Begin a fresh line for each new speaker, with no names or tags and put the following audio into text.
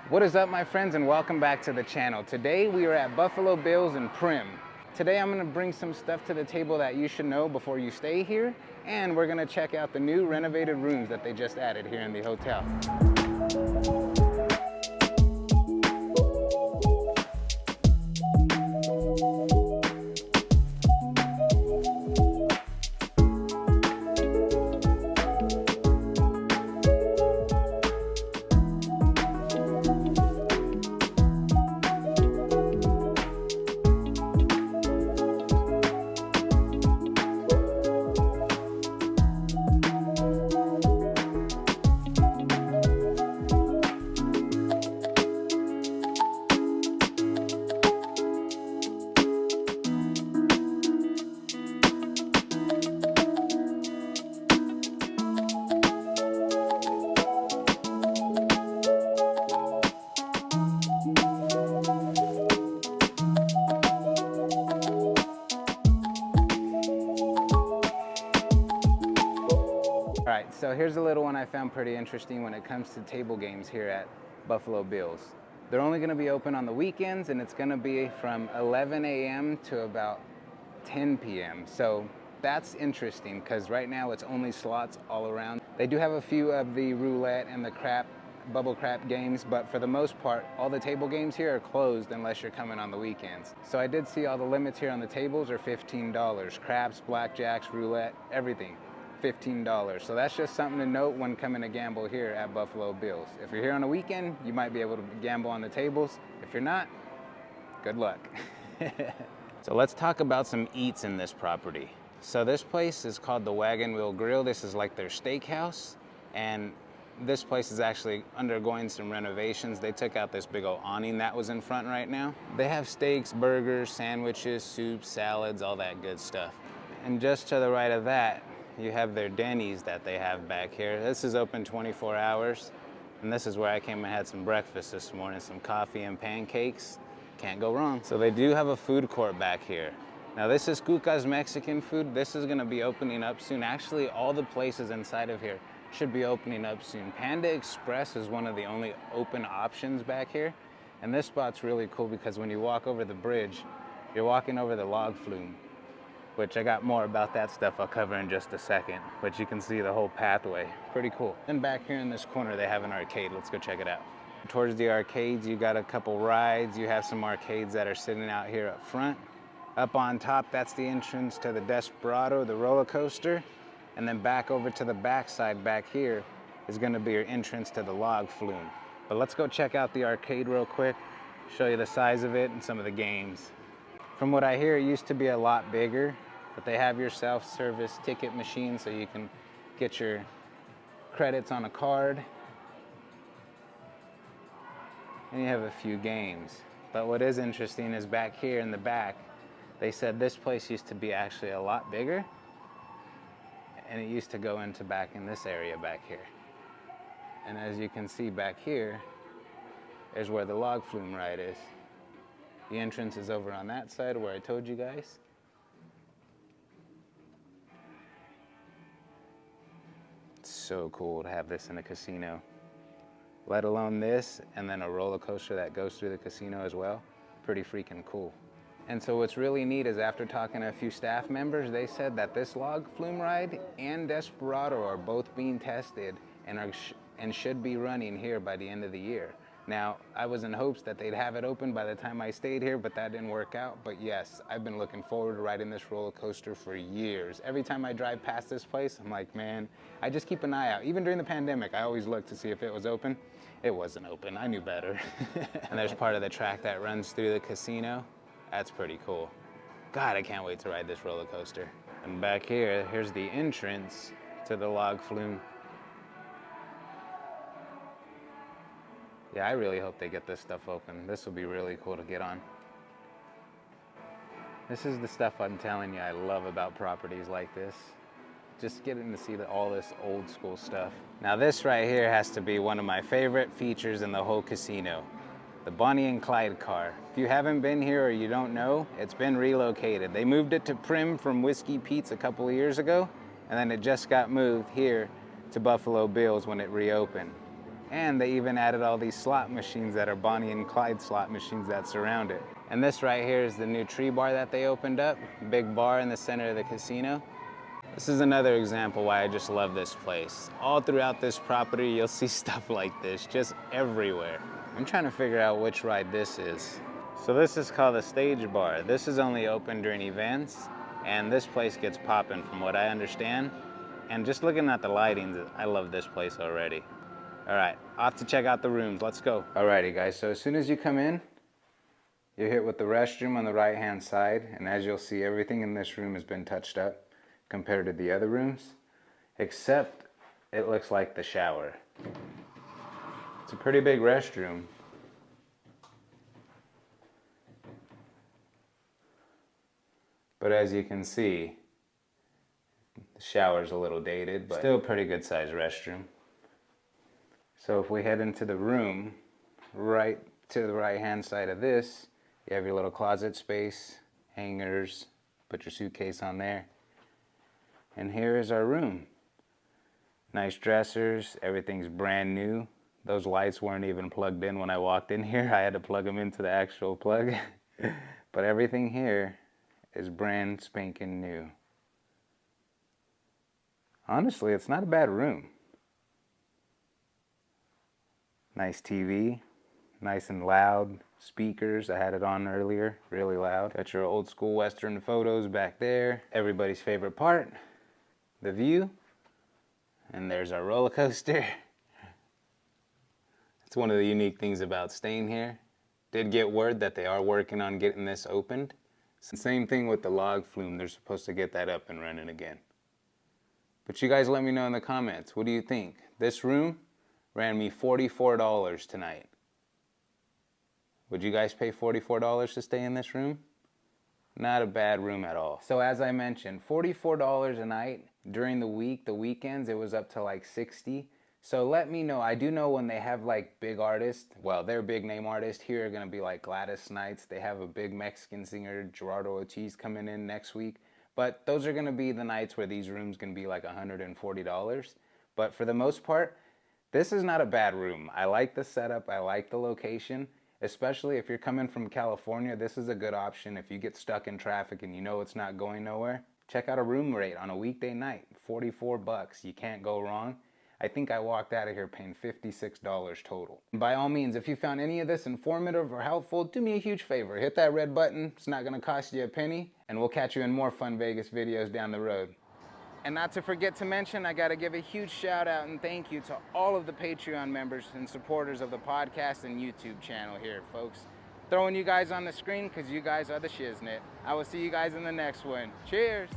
What is up, my friends, and welcome back to the channel. Today we are at Buffalo Bills in Primm. Today I'm going to bring some stuff to the table that you should know before you stay here, and we're going to check out the new renovated rooms that they just added here in the hotel. All right, so here's a little one I found pretty interesting when it comes to table games here at Buffalo Bills. They're only going to be open on the weekends, and it's going to be from 11 a.m. to about 10 p.m. So that's interesting because right now it's only slots all around. They do have a few of the roulette and the bubble crap games, but for the most part, all the table games here are closed unless you're coming on the weekends. So I did see all the limits here on the tables are $15. Craps, blackjacks, roulette, everything. $15. So that's just something to note when coming to gamble here at Buffalo Bills. If you're here on a weekend, you might be able to gamble on the tables. If you're not, good luck. So let's talk about some eats in this property. So this place is called the Wagon Wheel Grill. This is like their steakhouse, and this place is actually undergoing some renovations. They took out this big old awning that was in front right now. They have steaks, burgers, sandwiches, soups, salads, all that good stuff. And just to the right of that, you have their Denny's that they have back here. This is open 24 hours. And this is where I came and had some breakfast this morning, some coffee and pancakes. Can't go wrong. So they do have a food court back here. Now this is Cuca's Mexican food. This is gonna be opening up soon. Actually, all the places inside of here should be opening up soon. Panda Express is one of the only open options back here. And this spot's really cool because when you walk over the bridge, you're walking over the log flume, which I got more about that stuff I'll cover in just a second, but you can see the whole pathway. Pretty cool. And back here in this corner, they have an arcade. Let's go check it out. Towards the arcades, you got a couple rides. You have some arcades that are sitting out here up front. Up on top, that's the entrance to the Desperado, the roller coaster. And then back over to the backside back here is gonna be your entrance to the log flume. But let's go check out the arcade real quick, show you the size of it and some of the games. From what I hear, it used to be a lot bigger, but they have your self-service ticket machine so you can get your credits on a card. And you have a few games. But what is interesting is back here in the back, they said this place used to be actually a lot bigger, and it used to go into back in this area back here. And as you can see back here is where the log flume ride is. The entrance is over on that side where I told you guys. It's so cool to have this in a casino, let alone this and then a roller coaster that goes through the casino as well. Pretty freaking cool. And so what's really neat is after talking to a few staff members, they said that this log flume ride and Desperado are both being tested and should be running here by the end of the year. Now, I was in hopes that they'd have it open by the time I stayed here, but that didn't work out. But yes, I've been looking forward to riding this roller coaster for years. Every time I drive past this place, I'm like, man, I just keep an eye out. Even during the pandemic, I always looked to see if it was open. It wasn't open, I knew better. And there's part of the track that runs through the casino. That's pretty cool. God, I can't wait to ride this roller coaster. And back here, here's the entrance to the log flume. Yeah, I really hope they get this stuff open. This will be really cool to get on. This is the stuff I'm telling you I love about properties like this. Just getting to see all this old school stuff. Now this right here has to be one of my favorite features in the whole casino. The Bonnie and Clyde car. If you haven't been here or you don't know, it's been relocated. They moved it to Prim from Whiskey Pete's a couple of years ago, and then it just got moved here to Buffalo Bills when it reopened. And they even added all these slot machines that are Bonnie and Clyde slot machines that surround it. And this right here is the new tree bar that they opened up. Big bar in the center of the casino. This is another example why I just love this place. All throughout this property, you'll see stuff like this, just everywhere. I'm trying to figure out which ride this is. So this is called the stage bar. This is only open during events, and this place gets popping from what I understand. And just looking at the lighting, I love this place already. All right, off to check out the rooms, let's go. Alrighty guys, so as soon as you come in, you're hit with the restroom on the right-hand side, and as you'll see, everything in this room has been touched up compared to the other rooms, except it looks like the shower. It's a pretty big restroom. But as you can see, the shower's a little dated, but still a pretty good sized restroom. So if we head into the room, right to the right-hand side of this, you have your little closet space, hangers, put your suitcase on there. And here is our room. Nice dressers, everything's brand new. Those lights weren't even plugged in when I walked in here. I had to plug them into the actual plug. But everything here is brand spanking new. Honestly, it's not a bad room. Nice TV, nice and loud. Speakers, I had it on earlier, really loud. Got your old school Western photos back there. Everybody's favorite part, the view. And there's our roller coaster. It's one of the unique things about staying here. Did get word that they are working on getting this opened. Same thing with the log flume. They're supposed to get that up and running again. But you guys let me know in the comments. What do you think? This room ran me $44 tonight. Would you guys pay $44 to stay in this room? Not a bad room at all. So as I mentioned, $44 a night. During the week, the weekends, it was up to like $60. So let me know. I do know when they have like big artists, well, their big name artists here are gonna be like Gladys Knights. They have a big Mexican singer, Gerardo Ortiz, coming in next week. But those are gonna be the nights where these rooms can be like $140. But for the most part, this is not a bad room. I like the setup, I like the location. Especially if you're coming from California, this is a good option. If you get stuck in traffic and you know it's not going nowhere, check out a room rate on a weekday night, 44 bucks. You can't go wrong. I think I walked out of here paying $56 total. By all means, if you found any of this informative or helpful, do me a huge favor. Hit that red button. It's not gonna cost you a penny, and we'll catch you in more fun Vegas videos down the road. And not to forget to mention, I gotta give a huge shout out and thank you to all of the Patreon members and supporters of the podcast and YouTube channel here, folks. Throwing you guys on the screen because you guys are the shiznit. I will see you guys in the next one. Cheers.